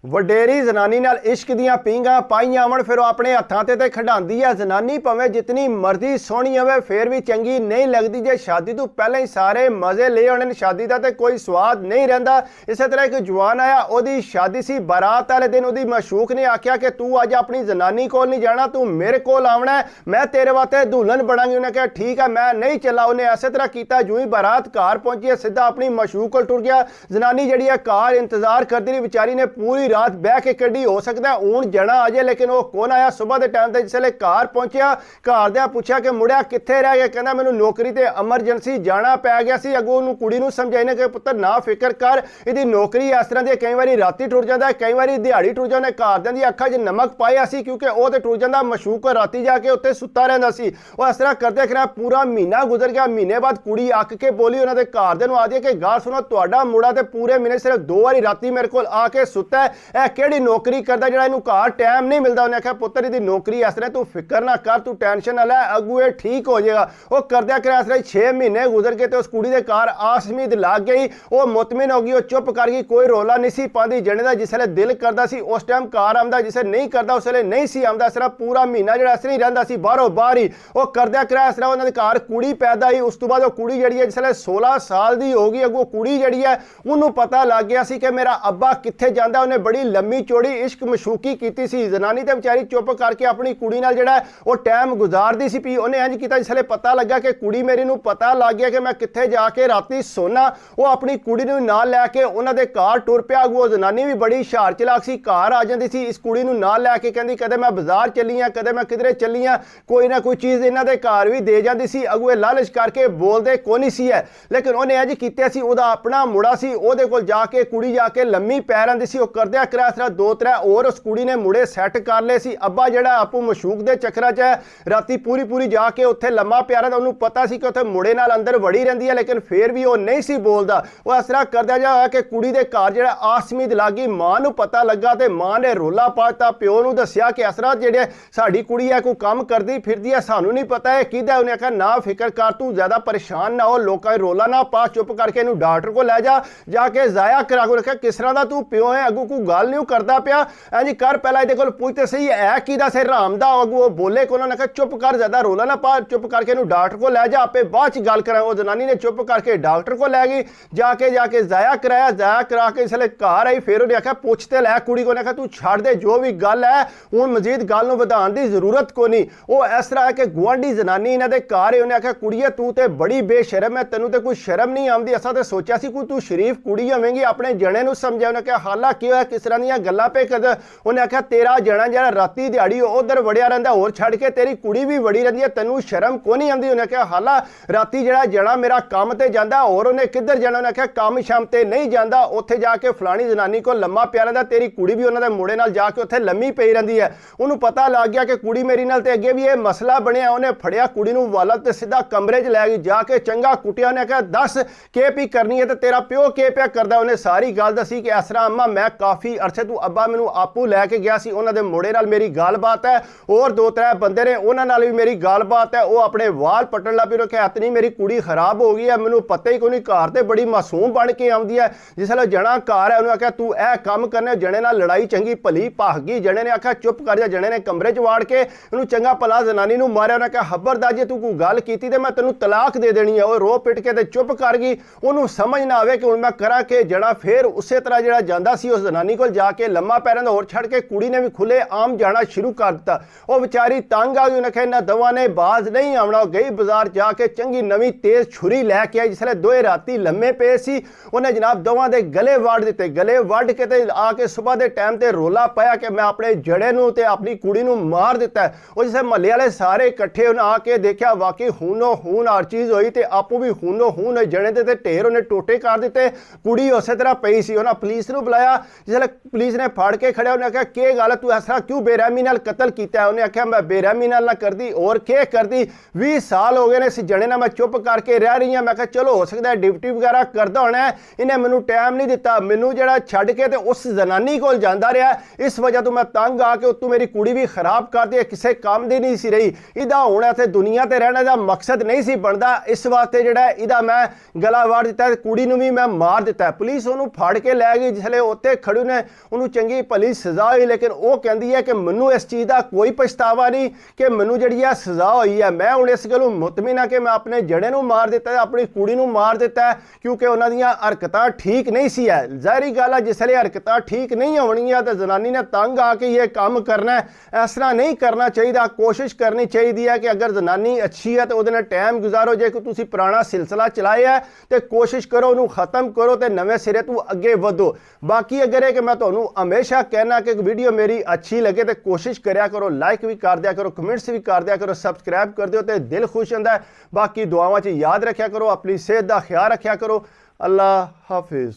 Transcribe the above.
वडेरी जनानी नाल इश्क दियां पींगा पाईयां आवन फिर अपने हत्थां ते खिडांदी है। जनानी भावें जितनी मर्जी सोहनी होवे फिर भी चंगी नहीं लगती जे शादी तो पहले ही सारे मजे ले होने। शादी का तो कोई स्वाद नहीं रहिंदा। इस तरह एक जवान आया, ओदी शादी सी, बारात वाले दिन ओदी मशूक ने आख्या कि तू अज अपनी जनानी कोल नहीं जाना, तू मेरे कोल आवना है, मैं तेरे वास्ते दुल्हन बनांगी। उन्हें कहा ठीक है मैं नहीं चला। उन्हें इस तरह किया, जो ही बारात घर पहुंची है सीधा अपनी मशूक कोल टुर गया। जनानी जी है घर इंतजार करती रही, बेचारी ने पूरी रात बह के कड़ी, हो सकता है हूं जना आ जाए लेकिन वो कौन आया। सुबह के टाइम से जिसले घर पहुंचा, घर दे पूछा कि मुड़िया कित्थे रह गया, कहना मैनू नौकरी ते एमरजेंसी जाना पै गया सी। अगों उन्होंने कुड़ी नूं समझाईने कि पुत्तर ना फिक्र कर, इहदी नौकरी इस तरह दी कई बारी राती टुर जाता है, कई बारी दिहाड़ी टुर जाता। घरदियां दी अखां 'च नमक पाया सी क्योंकि वो तो टुर जाता, मशूक राती जाके उत्ते सुता रहिंदा सी। वो इस तरह करते खरा पूरा महीना गुजर गया। महीने बाद कुड़ी अक के बोली उन्होंने घरदियां नूं आखदी कि गल सुनो, तुहाडा मुड़ा ते पूरे महीने सिर्फ 2 बारी राती मेरे कोल आके सुता है, किहड़ी नौकरी करदा जिहड़ा इहनूं घर टाइम नहीं मिलता। उन्हें आख्या पुत्तर इहदी नौकरी इस तरह, तू फिक्र ना कर, तू टेंशन ना लै, अगू ये ठीक हो जाएगा। वो करदे कर इस तरह 6 महीने गुजर के उस कुड़ी दे घर आस उम्मीद लग गई। वो मुतमिन हो गई, वो चुप कर गई, कोई रौला नहीं सी पांदी। जने दा जिसले दिल करदा सी उस टाइम घर आंदा, जिसे नहीं करदा उस वेले नहीं सी आंदा। इस तरह पूरा महीना जिहड़ा इस तरह ही रहिंदा सी, बाहरों बाहर ही। वो करदे कर इस तरह उन्हां दे घर कुड़ी पैदा हुई। उस तो बाद वो कुड़ी जिहड़ी है जिसले 16 साल दी हो गई, अगों कुड़ी जिहड़ी है उन्होंने पता लग गया सी कि मेरा अब्बा कित्थे जांदा। उन्हें बड़ी लंबी चौड़ी इश्क मशूकी की सी। जनानी तो बेचारी चुप करके अपनी कुड़ी नाल जिहड़ा वो टाइम गुजारदी सी पी। उन्हें इंज कीता जिसले पता लगा कि कुड़ी मेरी नूं पता लग गया कि मैं कित्थे जाके राती सोना, वो अपनी कुड़ी नूं नाल लैके उन्हां दे घर टुर पिया। वो जनानी भी बड़ी हुशार चलाक सी, घर आ जांदी सी, इस कुड़ी नूं नाल लैके कहंदी कदे मैं बाजार चली हां, कदे मैं किधरे चली हां, कोई ना कोई चीज़ इन्हां दे घर भी दे जांदी सी। अगुए लालच करके बोलदे कोई नहीं सी है, लेकिन उन्हें इंज कीता सी, उहदा अपना मुड़ा सी, उहदे कोल जाके कुड़ी जाके लम्मी पै रहिंदी सी। वो करदे करा इस तरह 2-3 और उस कुड़ी ने मुड़े सैट कर ले सी। अब्बा जिहड़ा आपू मशूक दे चक्करां 'च राती पूरी पूरी जाके उत्थे लम्मा पिया रहिंदा। उन्होंने पता सी कि उत्थे मुड़े नाल अंदर वड़ी रहिंदी है, लेकिन फिर भी वो नहीं सी बोलदा। वो इस तरह करदा जा कि कुड़ी दे घर जिहड़ा आस उम्मीद लग गई। मां नूं पता लगा ते मां ने रोला पाता, प्यो नूं दस्सिया कि इस तरह जिहड़े साडी कुड़ी है कोई काम करदी फिरदी है, सानूं नहीं पता है किहदा। उन्हें आख्या ना फिक्र कर, तू ज्यादा परेशान ना हो, लोकां रोला ना पा, चुप करके इहनूं डॉक्टर को लै जा, जाके जाया करा। उन्हें आख्या किस तरह दा तू प्यो है, अगू कोई गल नहीं करदा पिया, इंज कर पहला इहदे कोल पुछ ते सही है किहदा सिर राम दा। अगू बोले को उन्होंने कहा चुप कर, ज्यादा रोला ना पा, चुप करके इहनूं डॉक्टर को लै जा, आपे बाद च गल करा। वो जनानी ने चुप करके डॉक्टर को लै गई, जाके जाया कराया, जाया करा के इसले घर आई। फिर उन्हें आख्या पुछ ते लै कुड़ी को, आख्या तू छड़ दे जो भी गल है, हुण मजीद गल नूं वधाउण दी जरूरत को नहीं। वो इस तरह है कि गुआढ़ी जनानी इन्हां दे घर है, उन्हें आख्या कुड़िए तू ते बड़ी बेशरम है, तेनू ते कोई शर्म नहीं आउंदी, असां ते सोचिया सी कोई तू शरीफ कुड़ी होवेंगी, अपने जने नूं समझाया। उन्हें आख्या हाला की होया, किस तरह दीयां गल्लां पे कर। उन्हें आख्या तेरा जना जिहड़ा राती दिहाड़ी उधर वड़िया रहिंदा, होर छड़ के तेरी कुड़ी भी वड़ी रहिंदी है, तेनू शर्म को नहीं आउंदी। उन्हें आख्या हाला राती जिहड़ा जना मेरा काम ते जांदा, होर उन्हें किधर जाना। उन्हें आख्या काम शाम ते नहीं जांदा, उत्थे जाके फलानी जनानी को लम्मा पिया रहिंदा, तेरी कुड़ी भी उन्हां दे मुड़े नाल जाके उत्थे लम्मी पई रहिंदी है। उन्होंने पता लग गया कि कुड़ी मेरी नाल ते अगे भी ये मसला बनिया। उन्हें फड़िया कुड़ी नूं वाला ते सीधा कमरे च लै गई, जाके चंगा कुटिया। उन्हें आख्या दस के पी करनी है ते तेरा प्यो के पिया करदा। उन्हें सारी गल दसी कि इस तरह अम्मा मैं काफ़ी अरसे तू अब्बा मैनू आपू लैके गया सी, उन्हां दे मुड़े नाल मेरी गलबात है, और 2-3 बंदे ने उन्हां नाल भी मेरी गलबात है। वो अपने वाल पट्टन लग पे, रखे इतनी मेरी कुड़ी खराब हो गई है, मैनू पता ही कोई नहीं, घर ते बड़ी मासूम बन के आउंदी है। जिसले जना घर है उन्हें आख्या तू ऐ काम करने, जने नाल लड़ाई चंगी भली भख गई। जने ने आख्या चुप कर जा, जने ने कमरे च वाड़ के इन्हूं चंगा भला जनानी नूं मारिया। उन्हें आख्या खबरदार जे तू कोई गल कीती ते मैं तेनू तलाक दे देनी है। वो रो पिट के ते चुप कर गई। उन्होंने समझ ना आवे कि हुण मैं करा के। जड़ा फिर उस तरह जिहड़ा जांदा सी उस जनानी कोल जाके लम्मा पै रहिंदा, होर छड़ के कुड़ी ने भी खुले आम जाना शुरू कर दिता। वो बेचारी तंग आ गई, उन्हें आख्या इन्हां दोवां ने बाज नहीं आवना। गई बाजार जाके चंगी नवीं तेज छुरी लैके आई। जिसले दोए राती लम्मे पे सी, उन्हें जनाब दोवां दे गले वड़ दिते। गले वड़ के ते आके सुबह के टाइम ते रोला पाया कि मैं अपने जड़े नूं ते अपनी कुड़ी नूं मार दिता है। वो जिसे महल्ले वाले सारे इकट्ठे उन्हें आके देखा, वाकई खूनो खून हर चीज़ हुई, तो आपू भी खूनो खून होई। जने दे ढेर उन्हें टोटे कर दिते। कुड़ी उस तरह पई सी। उन्हें पुलिस नूं बुलाया, जिसले पुलिस ने फड़ के खड़े, उन्हें आख्या के गल तू इस तरह क्यों बेरहमी नाल कतल किया। उन्हें आख्या मैं बेरहमी नाल ना करदी, और के करदी, 20 साल हो गए ने इस जने ना मैं चुप करके रह रही हूँ। मैं कहा चलो हो सकता है ड्यूटी वगैरह करता होना है, इन्हें मैनू टाइम नहीं दिता, मैनू जिहड़ा छड्ड के ते उस जनानी कोल जांदा रहा, इस वजह तो मैं तंग आके उत्तों मेरी कुड़ी भी खराब कर दी, किसी काम दी नहीं सी रही। इहदा हुण इत्थे दुनिया ते रहने का मकसद नहीं सी बनदा, इस वास्ते जिहड़ा इहदा मैं गला वाड़ दिता, कुड़ी नूं भी मैं मार दिता। पुलिस उहनूं फड़ के लै गई। जिसले उत्थे खड़ी ਨੇ ਉਹਨੂੰ ਚੰਗੀ ਭਲੀ ਸਜ਼ਾ ਹੋਈ, ਲੇਕਿਨ ਉਹ ਕਹਿੰਦੀ ਹੈ ਕਿ ਮੈਨੂੰ ਇਸ ਚੀਜ਼ ਦਾ ਕੋਈ ਪਛਤਾਵਾ ਨਹੀਂ ਕਿ ਮੈਨੂੰ ਜਿਹੜੀ ਆ ਸਜ਼ਾ ਹੋਈ ਹੈ। ਮੈਂ ਹੁਣ ਇਸ ਗੱਲੋਂ ਮੁਤਮਿਨ ਹਾਂ ਕਿ ਮੈਂ ਆਪਣੇ ਜੜੇ ਨੂੰ ਮਾਰ ਦਿੱਤਾ, ਆਪਣੀ ਕੁੜੀ ਨੂੰ ਮਾਰ ਦਿੱਤਾ, ਕਿਉਂਕਿ ਉਹਨਾਂ ਦੀਆਂ ਹਰਕਤਾਂ ਠੀਕ ਨਹੀਂ ਸੀ ਹੈ। ਜ਼ਾਹਿਰੀ ਗੱਲ ਹੈ ਜਿਸ ਵੇਲੇ ਹਰਕਤਾਂ ਠੀਕ ਨਹੀਂ ਹੋਣਗੀਆਂ ਤਾਂ ਜਨਾਨੀ ਨੇ ਤੰਗ ਆ ਕੇ ਇਹ ਕੰਮ ਕਰਨਾ ਹੈ। ਇਸ ਤਰ੍ਹਾਂ ਨਹੀਂ ਕਰਨਾ ਚਾਹੀਦਾ। ਕੋਸ਼ਿਸ਼ ਕਰਨੀ ਚਾਹੀਦੀ ਹੈ ਕਿ ਅਗਰ ਜਨਾਨੀ ਅੱਛੀ ਹੈ ਤਾਂ ਉਹਦੇ ਨਾਲ ਟਾਈਮ ਗੁਜ਼ਾਰੋ। ਜੇ ਕੋਈ ਤੁਸੀਂ ਪੁਰਾਣਾ ਸਿਲਸਿਲਾ ਚਲਾਇਆ ਹੈ ਤੇ ਕੋਸ਼ਿਸ਼ ਕਰੋ ਉਹਨੂੰ ਖਤਮ ਕਰੋ ਤੇ ਨਵੇਂ ਸਿਰੇ ਤੋਂ ਅੱਗੇ ਵਧੋ। ਬਾਕੀ ਅਗਰ ਇਹ ਕਿ ਮੈਂ ਤੁਹਾਨੂੰ ਹਮੇਸ਼ਾ ਕਹਿਣਾ ਕਿ ਵੀਡੀਓ ਮੇਰੀ ਅੱਛੀ ਲੱਗੇ ਤੇ ਕੋਸ਼ਿਸ਼ ਕਰਿਆ ਕਰੋ, ਲਾਈਕ ਵੀ ਕਰ ਦਿਆ ਕਰੋ, ਕਮੈਂਟਸ ਵੀ ਕਰ ਦਿਆ ਕਰੋ, ਸਬਸਕ੍ਰਾਈਬ ਕਰ ਦਿਓ ਤੇ ਦਿਲ ਖੁਸ਼ ਹੁੰਦਾ ਹੈ। ਬਾਕੀ ਦੁਆਵਾਂ 'ਚ ਯਾਦ ਰੱਖਿਆ ਕਰੋ, ਆਪਣੀ ਸਿਹਤ ਦਾ ਖਿਆਲ ਰੱਖਿਆ ਕਰੋ। ਅੱਲਾ ਹਾਫਿਜ਼।